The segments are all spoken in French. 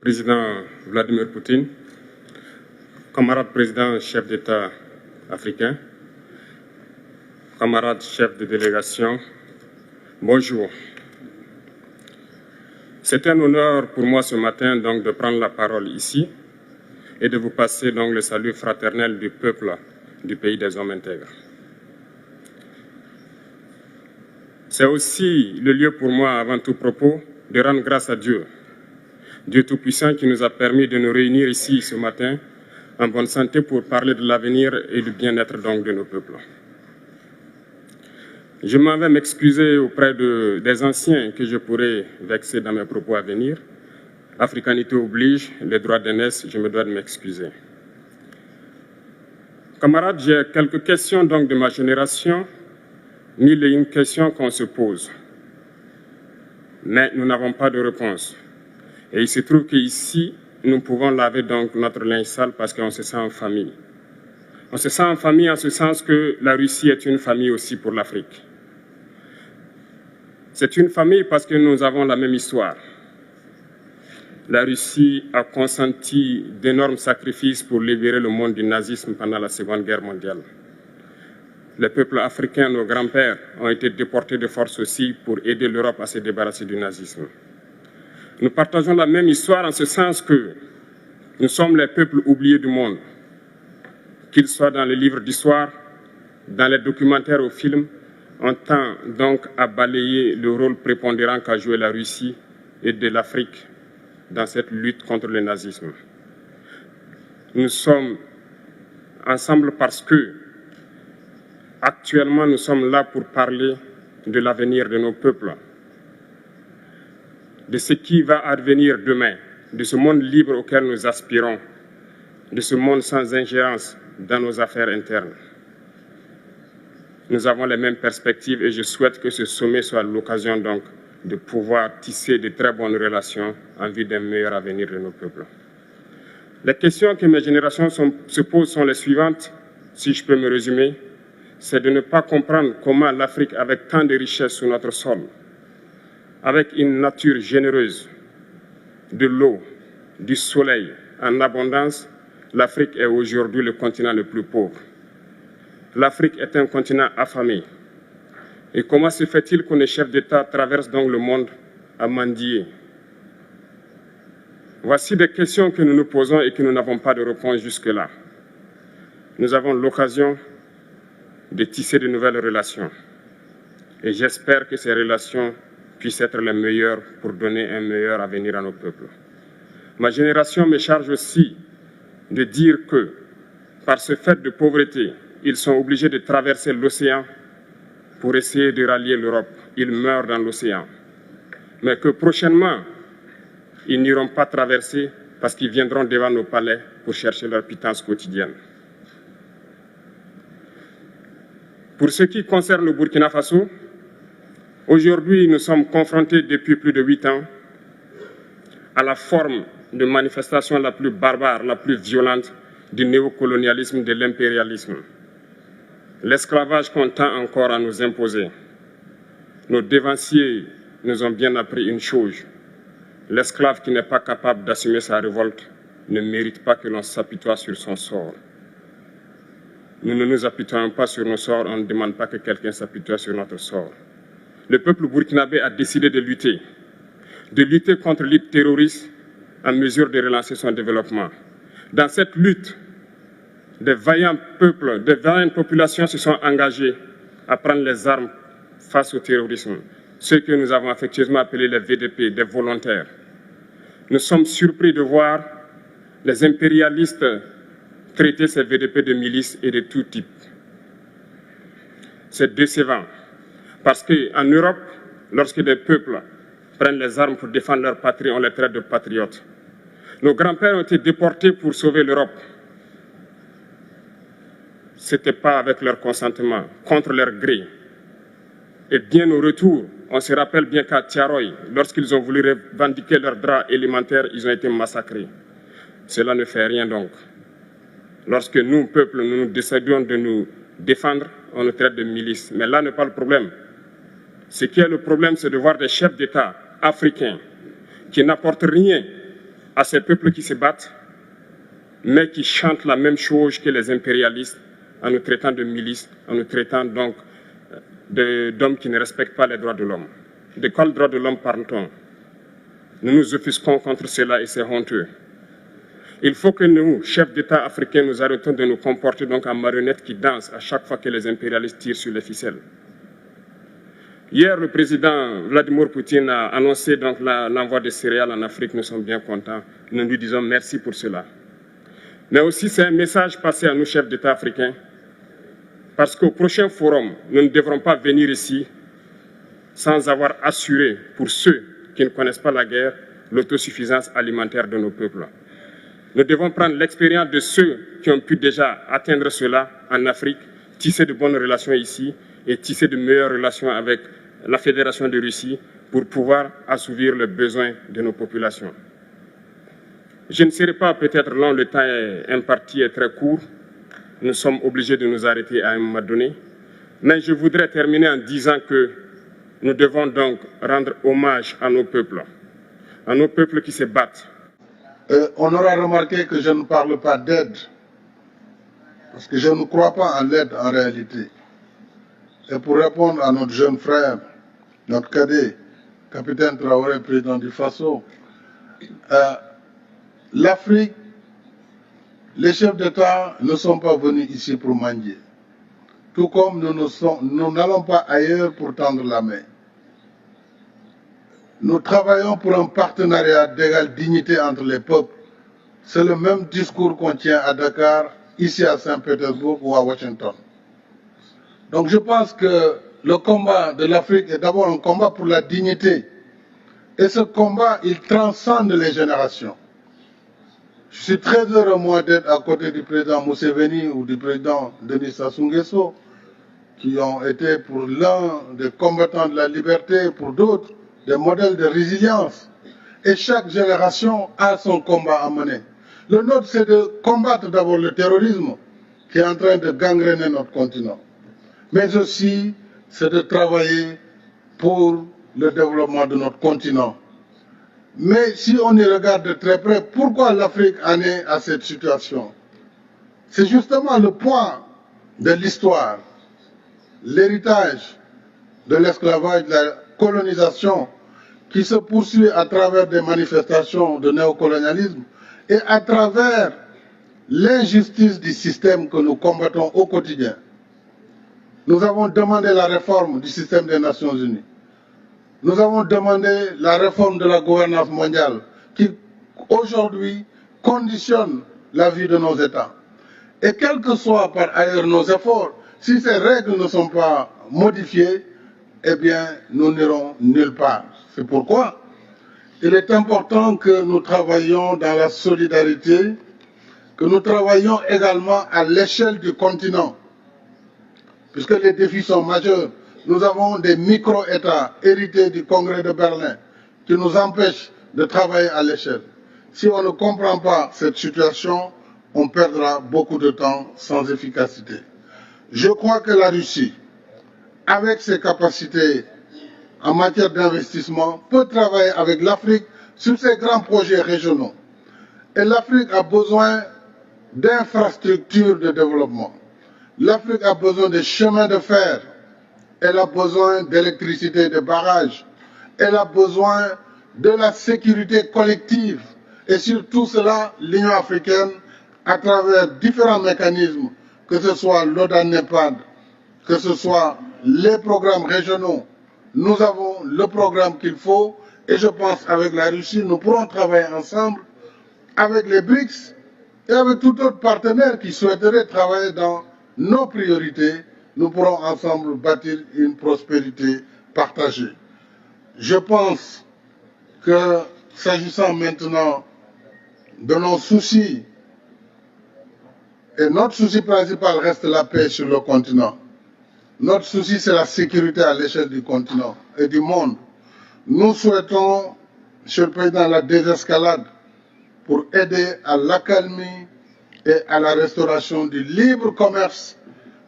Président Vladimir Poutine, camarades présidents chefs d'État africains, camarades chefs de délégation, bonjour. C'est un honneur pour moi ce matin donc de prendre la parole ici et de vous passer donc le salut fraternel du peuple du pays des hommes intègres. C'est aussi le lieu pour moi, avant tout propos, de rendre grâce à Dieu, Dieu Tout-Puissant qui nous a permis de nous réunir ici ce matin en bonne santé pour parler de l'avenir et du bien-être donc de nos peuples. Je m'en vais m'excuser auprès des anciens que je pourrais vexer dans mes propos à venir. Africanité oblige, les droits d'aînesse, je me dois de m'excuser. Camarades, j'ai quelques questions donc de ma génération, mille et une questions qu'on se pose. Mais nous n'avons pas de réponse. Et il se trouve qu'ici, nous pouvons laver donc notre linge sale parce qu'on se sent en famille. On se sent en famille en ce sens que la Russie est une famille aussi pour l'Afrique. C'est une famille parce que nous avons la même histoire. La Russie a consenti d'énormes sacrifices pour libérer le monde du nazisme pendant la Seconde Guerre mondiale. Les peuples africains, nos grands-pères, ont été déportés de force aussi pour aider l'Europe à se débarrasser du nazisme. Nous partageons la même histoire en ce sens que nous sommes les peuples oubliés du monde, qu'ils soient dans les livres d'histoire, dans les documentaires ou films, on tend donc à balayer le rôle prépondérant qu'a joué la Russie et de l'Afrique dans cette lutte contre le nazisme. Nous sommes ensemble parce que, actuellement, nous sommes là pour parler de l'avenir de nos peuples, de ce qui va advenir demain, de ce monde libre auquel nous aspirons, de ce monde sans ingérence dans nos affaires internes. Nous avons les mêmes perspectives et je souhaite que ce sommet soit l'occasion donc de pouvoir tisser de très bonnes relations en vue d'un meilleur avenir de nos peuples. Les questions que mes générations se posent sont les suivantes, si je peux me résumer, c'est de ne pas comprendre comment l'Afrique, avec tant de richesses sur notre sol, avec une nature généreuse, de l'eau, du soleil en abondance, l'Afrique est aujourd'hui le continent le plus pauvre. L'Afrique est un continent affamé. Et comment se fait-il que les chefs d'État traversent donc le monde à mendier? Voici des questions que nous nous posons et que nous n'avons pas de réponse jusque-là. Nous avons l'occasion de tisser de nouvelles relations. Et j'espère que ces relations puissent être les meilleures pour donner un meilleur avenir à nos peuples. Ma génération me charge aussi de dire que, par ce fait de pauvreté, ils sont obligés de traverser l'océan pour essayer de rallier l'Europe. Ils meurent dans l'océan. Mais que prochainement, ils n'iront pas traverser parce qu'ils viendront devant nos palais pour chercher leur pitance quotidienne. Pour ce qui concerne le Burkina Faso, aujourd'hui, nous sommes confrontés depuis plus de 8 ans à la forme de manifestation la plus barbare, la plus violente du néocolonialisme, de l'impérialisme. L'esclavage qu'on tend encore à nous imposer. Nos dévanciers nous ont bien appris une chose. L'esclave qui n'est pas capable d'assumer sa révolte ne mérite pas que l'on s'apitoie sur son sort. Nous ne nous apitoyons pas sur nos sorts, on ne demande pas que quelqu'un s'apitoie sur notre sort. Le peuple burkinabé a décidé de lutter contre le terrorisme en mesure de relancer son développement. Dans cette lutte, des vaillants peuples, des vaillantes populations se sont engagées à prendre les armes face au terrorisme, ceux que nous avons affectueusement appelés les VDP, des volontaires. Nous sommes surpris de voir les impérialistes traiter ces VDP de milices et de tout type. C'est décevant, parce qu'en Europe, lorsque des peuples prennent les armes pour défendre leur patrie, on les traite de patriotes. Nos grands-pères ont été déportés pour sauver l'Europe. Ce n'était pas avec leur consentement, contre leur gré. Et bien au retour, on se rappelle bien qu'à Tiaroy, lorsqu'ils ont voulu revendiquer leurs droits élémentaires, ils ont été massacrés. Cela ne fait rien donc. Lorsque nous, peuple, nous décidons de nous défendre, on nous traite de milices. Mais là n'est pas le problème. Ce qui est le problème, c'est de voir des chefs d'État africains qui n'apportent rien à ces peuples qui se battent, mais qui chantent la même chose que les impérialistes en nous traitant de milices, en nous traitant donc d'hommes qui ne respectent pas les droits de l'homme. De quels droits de l'homme parle-t-on? Nous nous offusquons contre cela et c'est honteux. Il faut que nous, chefs d'État africains, nous arrêtons de nous comporter donc en marionnettes qui dansent à chaque fois que les impérialistes tirent sur les ficelles. Hier, le président Vladimir Poutine a annoncé donc l'envoi de céréales en Afrique. Nous sommes bien contents. Nous lui disons merci pour cela. Mais aussi, c'est un message passé à nous, chefs d'État africains, parce qu'au prochain forum, nous ne devrons pas venir ici sans avoir assuré, pour ceux qui ne connaissent pas la guerre, l'autosuffisance alimentaire de nos peuples. Nous devons prendre l'expérience de ceux qui ont pu déjà atteindre cela en Afrique, tisser de bonnes relations ici et tisser de meilleures relations avec la Fédération de Russie pour pouvoir assouvir les besoins de nos populations. Je ne serai pas peut-être long, le temps imparti est très court. Nous sommes obligés de nous arrêter à un moment donné. Mais je voudrais terminer en disant que nous devons donc rendre hommage à nos peuples qui se battent. On aura remarqué que je ne parle pas d'aide, parce que je ne crois pas en l'aide en réalité. Et pour répondre à notre jeune frère, notre cadet, capitaine Traoré, président du Faso, l'Afrique, les chefs d'État ne sont pas venus ici pour mendier. Tout comme nous n'allons pas ailleurs pour tendre la main. Nous travaillons pour un partenariat d'égale dignité entre les peuples. C'est le même discours qu'on tient à Dakar, ici à Saint-Pétersbourg ou à Washington. Donc je pense que le combat de l'Afrique est d'abord un combat pour la dignité. Et ce combat, il transcende les générations. Je suis très heureux, moi, d'être à côté du président Museveni ou du président Denis Sassou Nguesso, qui ont été pour l'un des combattants de la liberté, pour d'autres, des modèles de résilience. Et chaque génération a son combat à mener. Le nôtre, c'est de combattre d'abord le terrorisme qui est en train de gangréner notre continent. Mais aussi, c'est de travailler pour le développement de notre continent. Mais si on y regarde de très près, pourquoi l'Afrique en est à cette situation? C'est justement le poids de l'histoire, l'héritage de l'esclavage, de la colonisation qui se poursuit à travers des manifestations de néocolonialisme et à travers l'injustice du système que nous combattons au quotidien. Nous avons demandé la réforme du système des Nations Unies. Nous avons demandé la réforme de la gouvernance mondiale qui, aujourd'hui, conditionne la vie de nos États. Et quels que soient par ailleurs nos efforts, si ces règles ne sont pas modifiées, eh bien, nous n'irons nulle part. C'est pourquoi il est important que nous travaillions dans la solidarité, que nous travaillions également à l'échelle du continent, puisque les défis sont majeurs. Nous avons des micro-États hérités du Congrès de Berlin qui nous empêchent de travailler à l'échelle. Si on ne comprend pas cette situation, on perdra beaucoup de temps sans efficacité. Je crois que la Russie, avec ses capacités en matière d'investissement, peut travailler avec l'Afrique sur ces grands projets régionaux. Et l'Afrique a besoin d'infrastructures de développement. L'Afrique a besoin de chemins de fer. Elle a besoin d'électricité, de barrages. Elle a besoin de la sécurité collective. Et sur tout cela, l'Union africaine, à travers différents mécanismes, que ce soit l'ODAN-NEPAD, que ce soit les programmes régionaux, nous avons le programme qu'il faut. Et je pense qu'avec la Russie, nous pourrons travailler ensemble avec les BRICS et avec tout autre partenaire qui souhaiterait travailler dans nos priorités. Nous pourrons ensemble bâtir une prospérité partagée. Je pense que, s'agissant maintenant de nos soucis, et notre souci principal reste la paix sur le continent. Notre souci, c'est la sécurité à l'échelle du continent et du monde. Nous souhaitons, Monsieur le Président, la désescalade pour aider à l'accalmie et à la restauration du libre commerce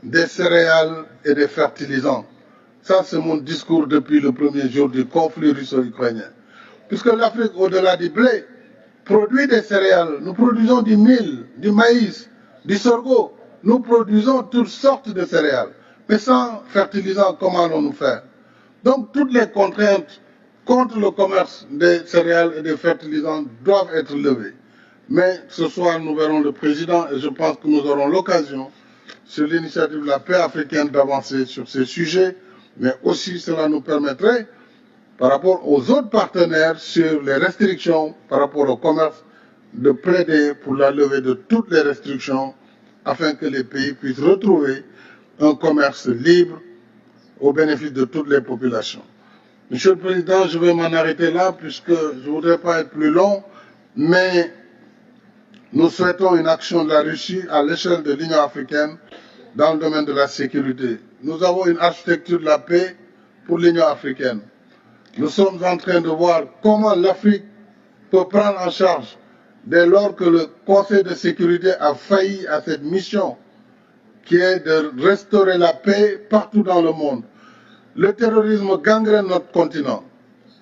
des céréales et des fertilisants. Ça, c'est mon discours depuis le premier jour du conflit russo-ukrainien. Puisque l'Afrique, au-delà du blé, produit des céréales, nous produisons du mil, du maïs, du sorgho, nous produisons toutes sortes de céréales. Mais sans fertilisants, comment allons-nous faire? Donc toutes les contraintes contre le commerce des céréales et des fertilisants doivent être levées. Mais ce soir, nous verrons le président et je pense que nous aurons l'occasion, sur l'initiative de la paix africaine, d'avancer sur ces sujets, mais aussi cela nous permettrait, par rapport aux autres partenaires, sur les restrictions par rapport au commerce, de plaider pour la levée de toutes les restrictions afin que les pays puissent retrouver un commerce libre au bénéfice de toutes les populations. Monsieur le Président, je vais m'en arrêter là puisque je ne voudrais pas être plus long, mais nous souhaitons une action de la Russie à l'échelle de l'Union africaine dans le domaine de la sécurité. Nous avons une architecture de la paix pour l'Union africaine. Nous sommes en train de voir comment l'Afrique peut prendre en charge dès lors que le Conseil de sécurité a failli à cette mission qui est de restaurer la paix partout dans le monde. Le terrorisme gangrène notre continent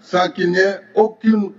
sans qu'il n'y ait aucune